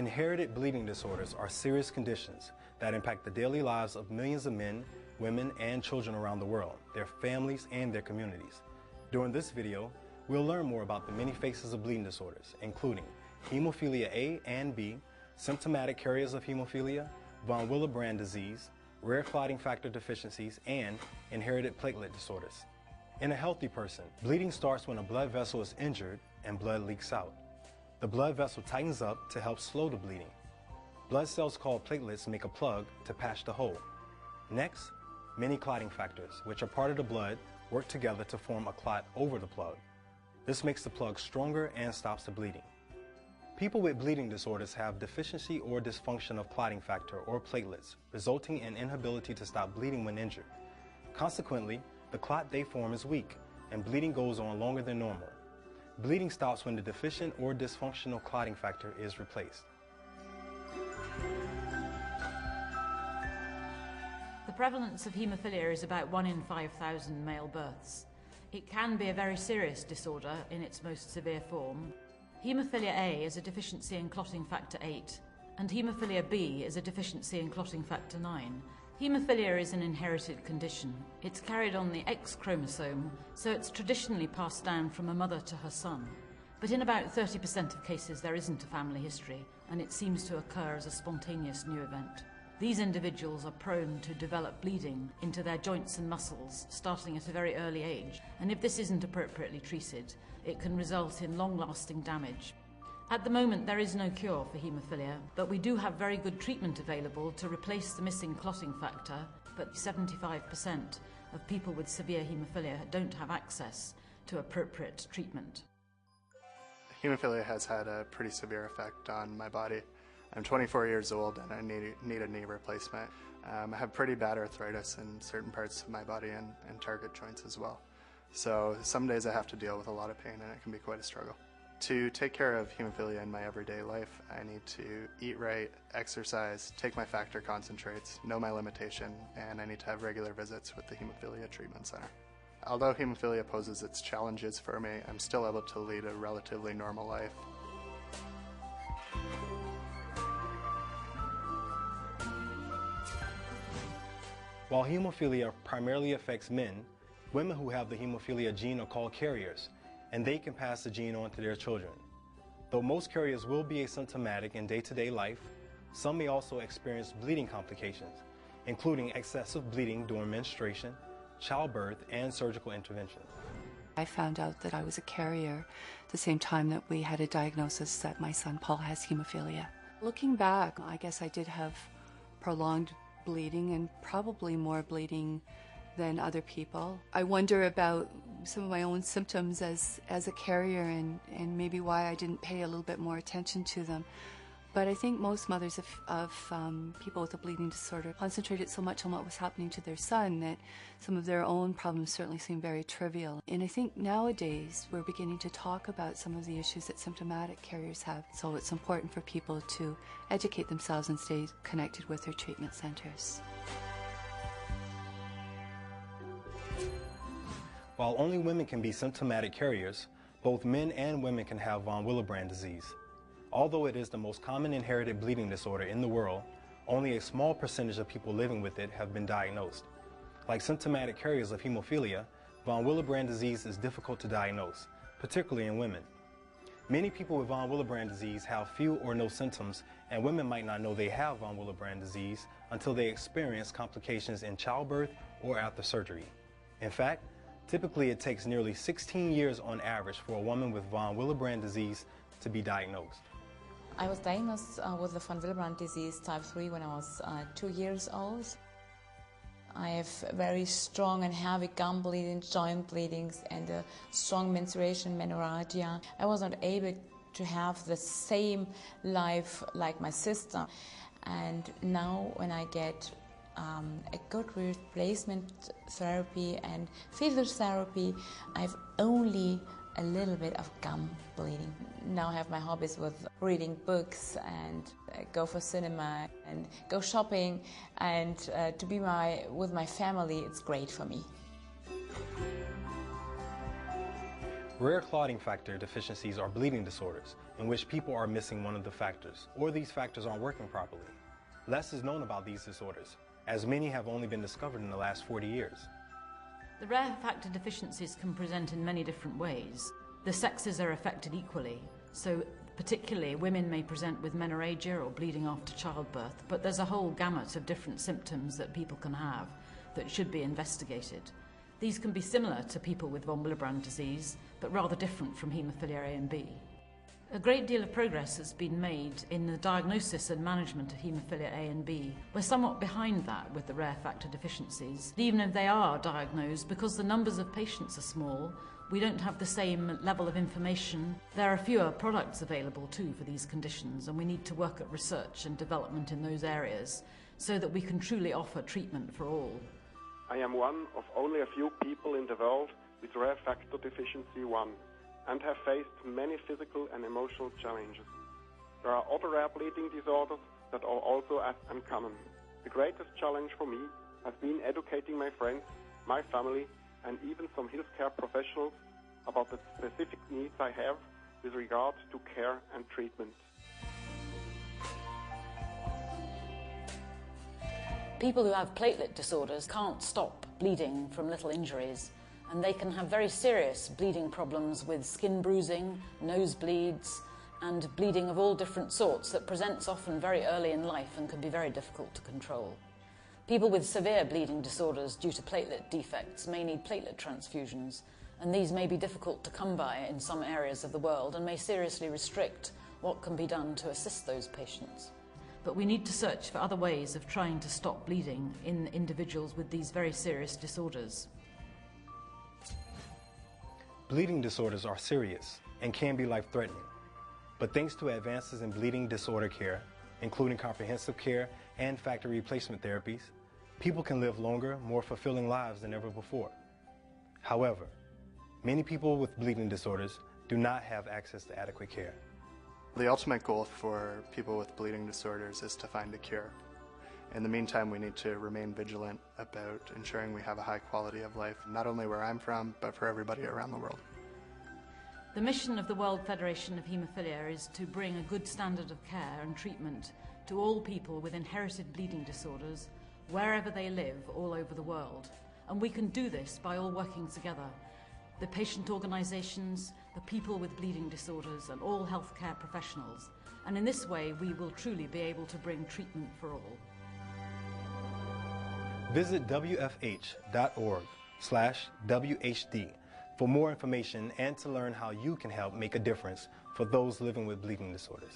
Inherited bleeding disorders are serious conditions that impact the daily lives of millions of men, women, and children around the world, their families, and their communities. During this video, we'll learn more about the many faces of bleeding disorders, including hemophilia A and B, symptomatic carriers of hemophilia, von Willebrand disease, rare clotting factor deficiencies, and inherited platelet disorders. In a healthy person, bleeding starts when a blood vessel is injured and blood leaks out. The blood vessel tightens up to help slow the bleeding. Blood cells called platelets make a plug to patch the hole. Next, many clotting factors, which are part of the blood, work together to form a clot over the plug. This makes the plug stronger and stops the bleeding. People with bleeding disorders have deficiency or dysfunction of clotting factor or platelets, resulting in inability to stop bleeding when injured. Consequently, the clot they form is weak, and bleeding goes on longer than normal. Bleeding stops when the deficient or dysfunctional clotting factor is replaced. The prevalence of haemophilia is about 1 in 5,000 male births. It can be a very serious disorder in its most severe form. Haemophilia A is a deficiency in clotting factor 8, and haemophilia B is a deficiency in clotting factor 9. Haemophilia is an inherited condition. It's carried on the X chromosome, so it's traditionally passed down from a mother to her son. But in about 30% of cases there isn't a family history, and it seems to occur as a spontaneous new event. These individuals are prone to develop bleeding into their joints and muscles starting at a very early age, and if this isn't appropriately treated, it can result in long-lasting damage. At the moment there is no cure for haemophilia, but we do have very good treatment available to replace the missing clotting factor, but 75% of people with severe haemophilia don't have access to appropriate treatment. Hemophilia has had a pretty severe effect on my body. I'm 24 years old and I need a knee replacement. I have pretty bad arthritis in certain parts of my body and target joints as well. So some days I have to deal with a lot of pain and it can be quite a struggle. To take care of hemophilia in my everyday life, I need to eat right, exercise, take my factor concentrates, know my limitation, and I need to have regular visits with the Hemophilia Treatment Center. Although hemophilia poses its challenges for me, I'm still able to lead a relatively normal life. While hemophilia primarily affects men, women who have the hemophilia gene are called carriers, and they can pass the gene on to their children. Though most carriers will be asymptomatic in day-to-day life, some may also experience bleeding complications, including excessive bleeding during menstruation, childbirth, and surgical intervention. I found out that I was a carrier the same time that we had a diagnosis that my son Paul has hemophilia. Looking back, I guess I did have prolonged bleeding and probably more bleeding than other people. I wonder about some of my own symptoms as a carrier and maybe why I didn't pay a little bit more attention to them. But I think most mothers of people with a bleeding disorder concentrated so much on what was happening to their son that some of their own problems certainly seem very trivial. And I think nowadays we're beginning to talk about some of the issues that symptomatic carriers have. So it's important for people to educate themselves and stay connected with their treatment centers. While only women can be symptomatic carriers, both men and women can have von Willebrand disease. Although it is the most common inherited bleeding disorder in the world, only a small percentage of people living with it have been diagnosed. Like symptomatic carriers of hemophilia, von Willebrand disease is difficult to diagnose, particularly in women. Many people with von Willebrand disease have few or no symptoms, and women might not know they have von Willebrand disease until they experience complications in childbirth or after surgery. In fact, typically it takes nearly 16 years on average for a woman with von Willebrand disease to be diagnosed. I was diagnosed with the von Willebrand disease type 3 when I was 2 years old. I have very strong and heavy gum bleeding, joint bleedings, and a strong menstruation, menorrhagia. I was not able to have the same life like my sister. And now when I get a good replacement therapy and physiotherapy, I've only a little bit of gum bleeding. Now I have my hobbies with reading books and go for cinema and go shopping, and to be with my family, it's great for me. Rare clotting factor deficiencies are bleeding disorders in which people are missing one of the factors, or these factors aren't working properly. Less is known about these disorders, as many have only been discovered in the last 40 years. The rare factor deficiencies can present in many different ways. The sexes are affected equally, so particularly women may present with menorrhagia or bleeding after childbirth, but there's a whole gamut of different symptoms that people can have that should be investigated. These can be similar to people with von Willebrand disease, but rather different from haemophilia A and B. A great deal of progress has been made in the diagnosis and management of haemophilia A and B. We're somewhat behind that with the rare factor deficiencies. Even if they are diagnosed, because the numbers of patients are small, we don't have the same level of information. There are fewer products available too for these conditions, and we need to work at research and development in those areas so that we can truly offer treatment for all. I am one of only a few people in the world with rare factor deficiency 1 and have faced many physical and emotional challenges. There are other rare bleeding disorders that are also as uncommon. The greatest challenge for me has been educating my friends, my family, and even some healthcare professionals about the specific needs I have with regard to care and treatment. People who have platelet disorders can't stop bleeding from little injuries, and they can have very serious bleeding problems with skin bruising, nosebleeds, and bleeding of all different sorts that presents often very early in life and can be very difficult to control. People with severe bleeding disorders due to platelet defects may need platelet transfusions, and these may be difficult to come by in some areas of the world and may seriously restrict what can be done to assist those patients. But we need to search for other ways of trying to stop bleeding in individuals with these very serious disorders. Bleeding disorders are serious and can be life-threatening. But thanks to advances in bleeding disorder care, including comprehensive care and factor replacement therapies, people can live longer, more fulfilling lives than ever before. However, many people with bleeding disorders do not have access to adequate care. The ultimate goal for people with bleeding disorders is to find a cure. In the meantime, we need to remain vigilant about ensuring we have a high quality of life, not only where I'm from, but for everybody around the world. The mission of the World Federation of Haemophilia is to bring a good standard of care and treatment to all people with inherited bleeding disorders, wherever they live all over the world. And we can do this by all working together. The patient organisations, the people with bleeding disorders, and all healthcare professionals. And in this way, we will truly be able to bring treatment for all. Visit WFH.swf for more information and to learn how you can help make a difference for those living with bleeding disorders.